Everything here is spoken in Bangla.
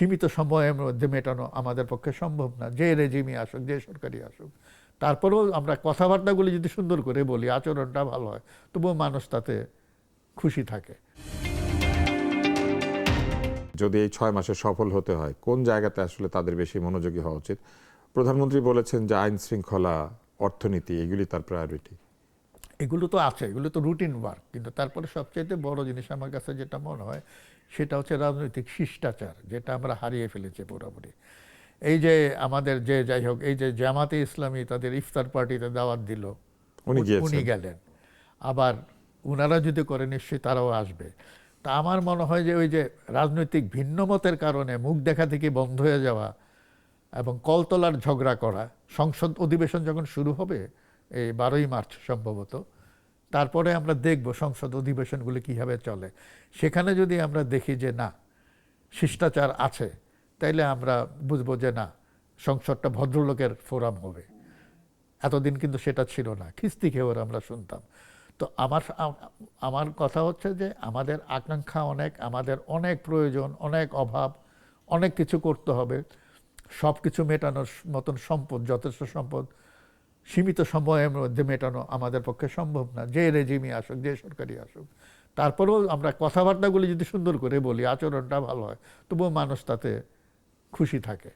সীমিত সময়ের মধ্যে মেটানো আমাদের পক্ষে সম্ভব না, যে রেজিমই আসুক, যে সরকারি আসুক। তারপরেও আমরা কথাবার্তাগুলি যদি সুন্দর করে বলি, আচরণটা ভালো হয়, তবুও মানুষ তাতে খুশি থাকে। যদি এই 6 মাসে সফল হতে হয়, কোন জায়গাতে আসলে তাদের বেশি মনোযোগী হওয়া উচিত? প্রধানমন্ত্রী বলেছেন যে আইন শৃঙ্খলা, অর্থনীতি এগুলি তার প্রায়োরিটি। এগুলো তো আছে, এগুলো তো রুটিন ওয়ার্ক, কিন্তু তারপরে সবচাইতে বড় জিনিস আমার কাছে যেটা মনে হয় সেটা হচ্ছে রাজনৈতিক শিষ্টাচার, যেটা আমরা হারিয়ে ফেলেছি পুরোপুরি। এই যে আমাদের যে যাই হোক, এই যে জামাতে ইসলামী তাদের ইফতার পার্টিতে দাওয়াত দিল, উনি উনি গিয়েছেন। গেলেন, আবার উনারা যদি করে নিশ্চয়ই তারাও আসবে। তা আমার মনে হয় যে ওই যে রাজনৈতিক ভিন্নমতের কারণে মুখ দেখা থেকে বন্ধ হয়ে যাওয়া এবং কলতলার ঝগড়া করা, সংসদ অধিবেশন যখন শুরু হবে এই 12ই মার্চ সম্ভবত, তারপরে আমরা দেখব সংসদ অধিবেশনগুলি কীভাবে চলে। সেখানে যদি আমরা দেখি যে না, শিষ্টাচার আছে, তাইলে আমরা বুঝবো যে না, সংসদটা ভদ্রলোকের ফোরাম হবে। এতদিন কিন্তু সেটা ছিল না, খিস্তি খেয়ে আমরা শুনতাম। তো আমার কথা হচ্ছে যে আমাদের আকাঙ্ক্ষা অনেক, আমাদের অনেক প্রয়োজন, অনেক অভাব, অনেক কিছু করতে হবে। সব কিছু মেটানোর মতন সম্পদ, যথেষ্ট সম্পদ সীমিত সময়ের মধ্যে মেটানো আমাদের পক্ষে সম্ভব না, যে রেজিমই আসুক, যে সরকারি আসুক। তারপরেও আমরা কথাবার্তাগুলি যদি সুন্দর করে বলি, আচরণটা ভালো হয়, তবুও মানুষ তাতে খুশি থাকে।